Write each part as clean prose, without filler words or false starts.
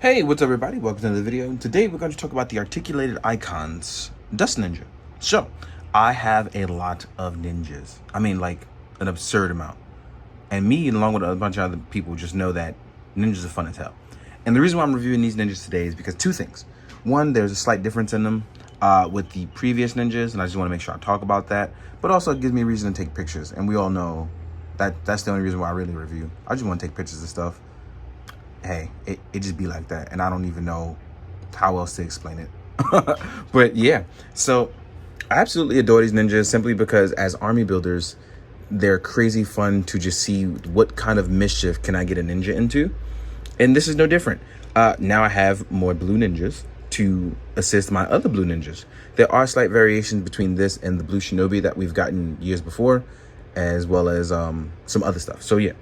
Hey, what's up everybody? Welcome to another video. Today we're going to talk about the articulated icons, Dust Ninja. So, I have a lot of ninjas. I mean, like, an absurd amount. And me, along with a bunch of other people, just know that ninjas are fun as hell. And the reason why I'm reviewing these ninjas today is because two things. One, there's a slight difference in them with the previous ninjas, and I just want to make sure I talk about that. But also, it gives me a reason to take pictures. And we all know that that's the only reason why I really review. I just want to take pictures of stuff. Hey, it just be like that, and I don't even know how else to explain it. But yeah, so I absolutely adore these ninjas simply because as army builders, they're crazy fun to just see what kind of mischief can I get a ninja into, and this is no different. Now I have more blue ninjas to assist my other blue ninjas. There are slight variations between this and the blue shinobi that we've gotten years before, as well as some other stuff. So yeah,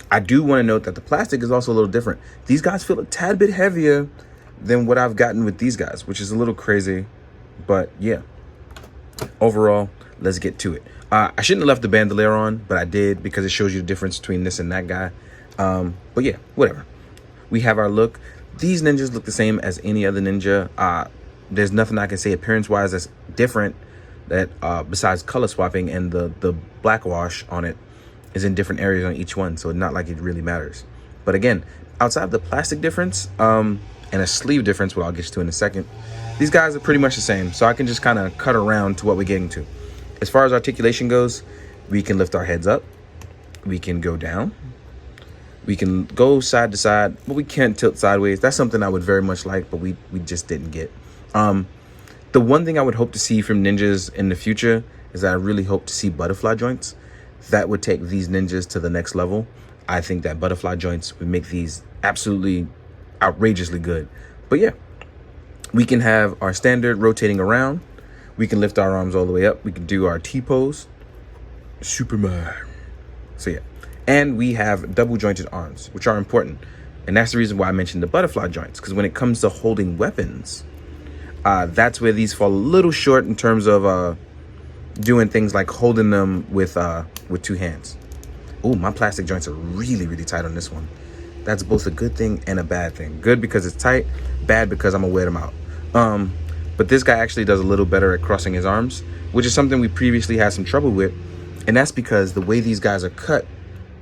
I do want to note that the plastic is also a little different. These guys feel a tad bit heavier than what I've gotten with these guys, which is a little crazy. But yeah, overall, let's get to it. I shouldn't have left the bandolier on, but I did because it shows you the difference between this and that guy. But yeah, whatever. We have our look. These ninjas look the same as any other ninja. There's nothing I can say appearance-wise that's different that besides color swapping and the black wash on it is in different areas on each one, so not like it really matters. But again, outside of the plastic difference and a sleeve difference, what I'll get to in a second, these guys are pretty much the same, so I can just kind of cut around to what we're getting to. As far as articulation goes, we can lift our heads up, we can go down, we can go side to side, but we can't tilt sideways. That's something I would very much like, but we just didn't get. The one thing I would hope to see from ninjas in the future is that I really hope to see butterfly joints. That would take these ninjas to the next level. I think that butterfly joints would make these absolutely outrageously good. But yeah, we can have our standard rotating around. We can lift our arms all the way up. We can do our T-pose. Superman. So yeah. And we have double jointed arms, which are important. And that's the reason why I mentioned the butterfly joints, because when it comes to holding weapons, that's where these fall a little short in terms of doing things like holding them with two hands. Oh, my plastic joints are really, really tight on this one. That's both a good thing and a bad thing. Good because it's tight, bad because I'm gonna wear them out. But this guy actually does a little better at crossing his arms, which is something we previously had some trouble with. And that's because the way these guys are cut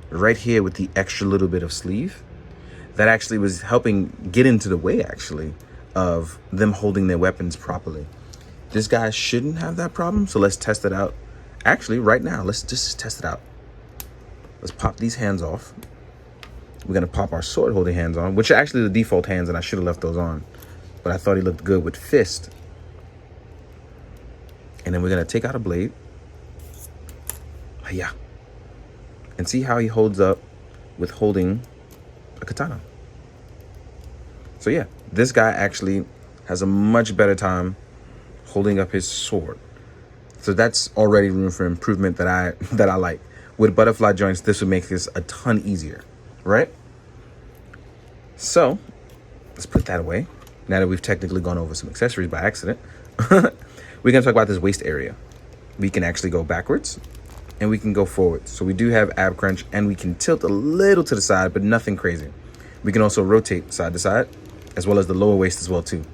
right here with the extra little bit of sleeve, that actually was helping get into the way actually of them holding their weapons properly. This guy shouldn't have that problem, so let's test it out. Actually, right now, let's just test it out. Let's pop these hands off. We're gonna pop our sword holding hands on, which are actually the default hands, and I should have left those on, but I thought he looked good with fist. And then we're gonna take out a blade. Yeah. And see how he holds up with holding a katana. So yeah, this guy actually has a much better time holding up his sword. So that's already room for improvement that I like. With butterfly joints, this would make this a ton easier, right? So let's put that away. Now that we've technically gone over some accessories by accident, we're gonna talk about this waist area. We can actually go backwards and we can go forwards. So we do have ab crunch and we can tilt a little to the side, but nothing crazy. We can also rotate side to side, as well as the lower waist as well too.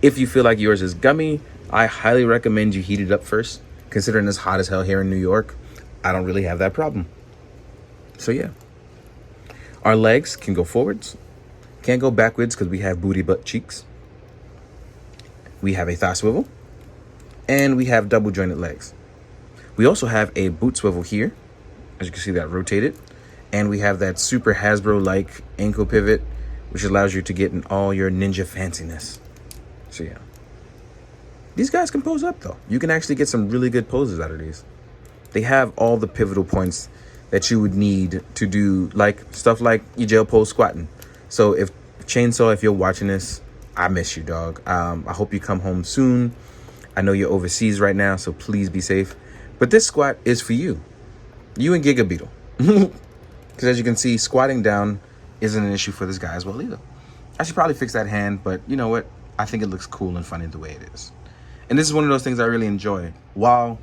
If you feel like yours is gummy, I highly recommend you heat it up first. Considering it's hot as hell here in New York, I don't really have that problem. So yeah. Our legs can go forwards. Can't go backwards because we have booty butt cheeks. We have a thigh swivel. And we have double jointed legs. We also have a boot swivel here. As you can see, that rotated. And we have that super Hasbro-like ankle pivot, which allows you to get in all your ninja fanciness. So yeah, these guys can pose up though. You can actually get some really good poses out of these. They have all the pivotal points that you would need to do like stuff like your jail pose squatting. So if Chainsaw, if you're watching this, I miss you, dog. I hope you come home soon. I know you're overseas right now, so please be safe. But this squat is for you. You and Giga Beetle. Because as you can see, squatting down isn't an issue for this guy as well either. I should probably fix that hand, but you know what? I think it looks cool and funny the way it is. And this is one of those things I really enjoy. While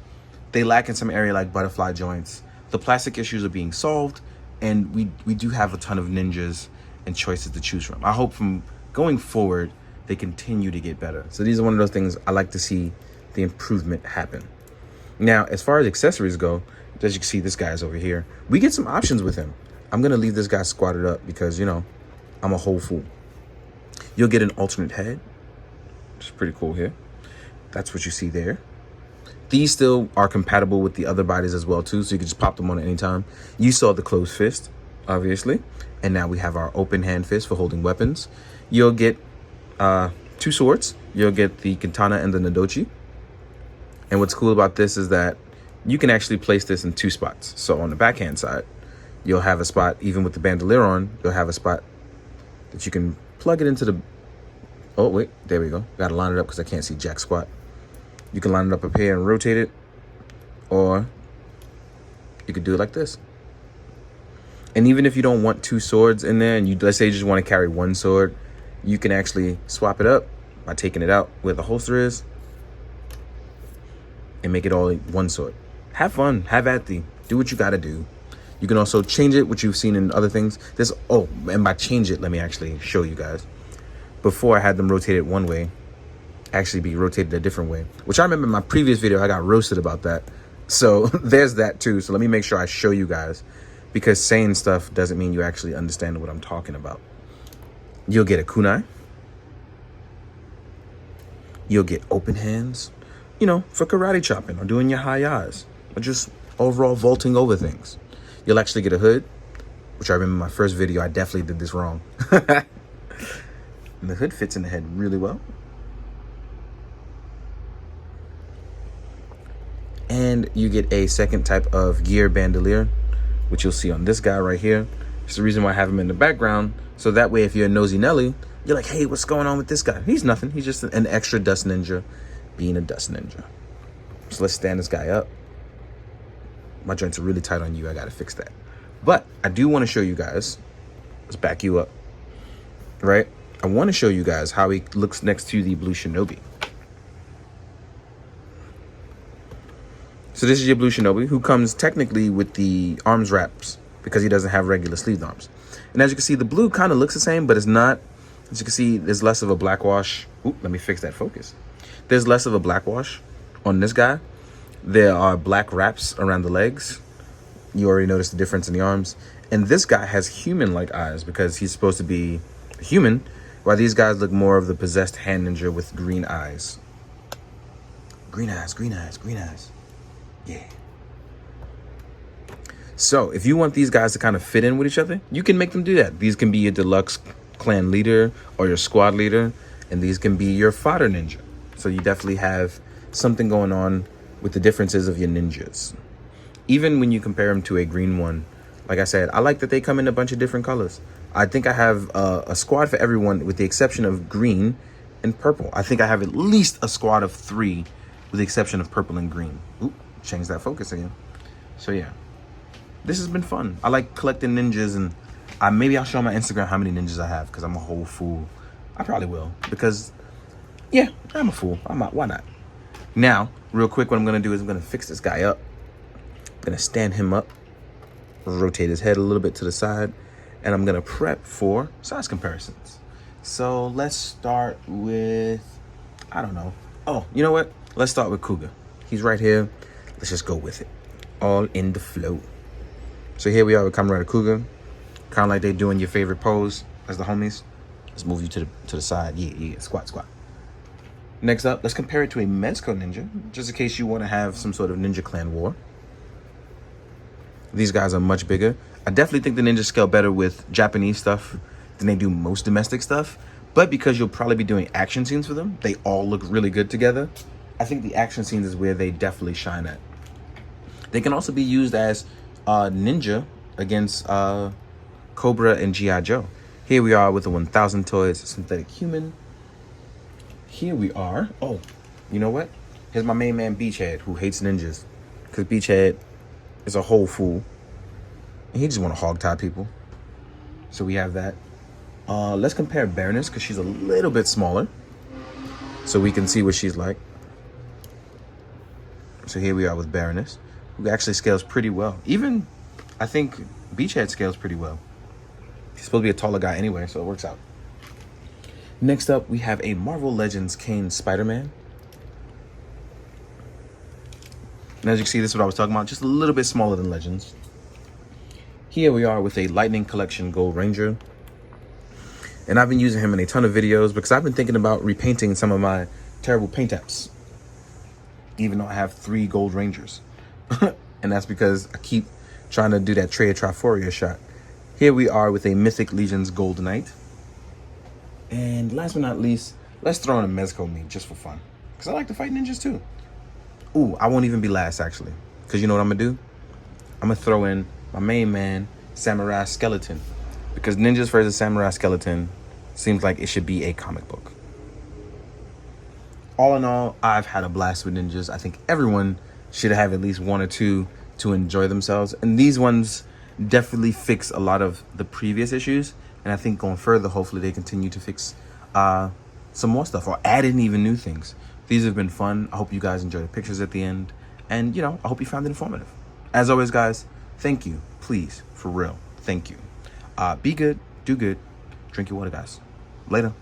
they lack in some area like butterfly joints, the plastic issues are being solved, and we do have a ton of ninjas and choices to choose from. I hope from going forward, they continue to get better. So these are one of those things I like to see the improvement happen. Now, as far as accessories go, as you can see, this guy's over here. We get some options with him. I'm going to leave this guy squatted up because, you know, I'm a whole fool. You'll get an alternate head, which is pretty cool here. That's what you see there. These still are compatible with the other bodies as well, too, so you can just pop them on at any time. You saw the closed fist, obviously. And now we have our open hand fist for holding weapons. You'll get 2 swords. You'll get the katana and the nadochi. And what's cool about this is that you can actually place this in 2 spots. So on the backhand side, you'll have a spot, even with the bandolier on, you'll have a spot that you can plug it into the... Oh, wait, there we go. Got to line it up because I can't see jack squat. You can line it up here and rotate it, or you could do it like this. And even if you don't want 2 swords in there, and you, let's say you just want to carry 1 sword, you can actually swap it up by taking it out where the holster is and make it all 1 sword. Have fun, have at thee, do what you got to do. You can also change it, which you've seen in other things. And by change it, let me actually show you guys. Before I had them rotated one way, actually be rotated a different way, which I remember in my previous video, I got roasted about that. So there's that too. So let me make sure I show you guys, because saying stuff doesn't mean you actually understand what I'm talking about. You'll get a kunai. You'll get open hands, you know, for karate chopping or doing your hayas or just overall vaulting over things. You'll actually get a hood, which I remember in my first video, I definitely did this wrong. And the hood fits in the head really well. And you get a second type of gear bandolier, which you'll see on this guy right here. It's the reason why I have him in the background. So that way, if you're a nosy Nelly, you're like, hey, what's going on with this guy? He's nothing. He's just an extra dust ninja being a dust ninja. So let's stand this guy up. My joints are really tight on you. I got to fix that. But I do want to show you guys. Let's back you up. Right? I want to show you guys how he looks next to the Blue Shinobi. So this is your Blue Shinobi, who comes technically with the arms wraps because he doesn't have regular sleeved arms. And as you can see, the blue kind of looks the same, but it's not. As you can see, there's less of a black wash. Oop, let me fix that focus. There's less of a black wash on this guy. There are black wraps around the legs. You already noticed the difference in the arms. And this guy has human-like eyes because he's supposed to be a human, while these guys look more of the possessed hand ninja with green eyes. Green eyes, green eyes, green eyes. Yeah. So if you want these guys to kind of fit in with each other, you can make them do that. These can be your deluxe clan leader or your squad leader, and these can be your fodder ninja. So you definitely have something going on with the differences of your ninjas. Even when you compare them to a green one, like I said, I like that they come in a bunch of different colors. I think I have a squad for everyone with the exception of green and purple. I think I have at least a squad of 3 with the exception of purple and green. Oop, change that focus again. So yeah, this has been fun. I like collecting ninjas, and maybe I'll show my Instagram how many ninjas I have because I'm a whole fool. I probably will because, yeah, I'm a fool. Why not? Now, real quick, what I'm going to do is I'm going to fix this guy up. I'm going to stand him up, rotate his head a little bit to the side, and I'm going to prep for size comparisons. So let's start with, I don't know. Oh, you know what? Let's start with Cougar. He's right here. Let's just go with it. All in the flow. So here we are with Comrade Cougar. Kind of like they doing your favorite pose as the homies. Let's move you to the side. Yeah. Squat, squat. Next up, let's compare it to a Mezco ninja, just in case you want to have some sort of ninja clan war. These guys are much bigger. I definitely think the ninjas scale better with Japanese stuff than they do most domestic stuff. But because you'll probably be doing action scenes for them, they all look really good together. I think the action scenes is where they definitely shine at. They can also be used as ninja against Cobra and G.I. Joe. Here we are with the 1000 Toys Synthetic Human. Here we are. Oh, you know what? Here's my main man, Beachhead, who hates ninjas. Because Beachhead is a whole fool. And he just want to hog-tie people. So we have that. Let's compare Baroness, because she's a little bit smaller. So we can see what she's like. So here we are with Baroness, who actually scales pretty well. Even, I think, Beachhead scales pretty well. He's supposed to be a taller guy anyway, so it works out. Next up, we have a Marvel Legends Kane Spider-Man. And as you can see, this is what I was talking about, just a little bit smaller than Legends. Here we are with a Lightning Collection Gold Ranger. And I've been using him in a ton of videos because I've been thinking about repainting some of my terrible paint apps, even though I have 3 Gold Rangers. And that's because I keep trying to do that Treya Triforia shot. Here we are with a Mythic Legions Gold Knight. And last but not least, let's throw in a Mezco me just for fun, because I like to fight ninjas too. Ooh, I won't even be last actually, because you know what I'm gonna do? I'm gonna throw in my main man, Samurai Skeleton, because Ninjas versus Samurai Skeleton seems like it should be a comic book. All in all, I've had a blast with ninjas. I think everyone should have at least 1 or 2 to enjoy themselves, and these ones definitely fix a lot of the previous issues. And I think going further, hopefully they continue to fix some more stuff or add in even new things. These have been fun. I hope you guys enjoyed the pictures at the end. And, you know, I hope you found it informative. As always, guys, thank you. Please, for real, thank you. Be good, do good, drink your water, guys. Later.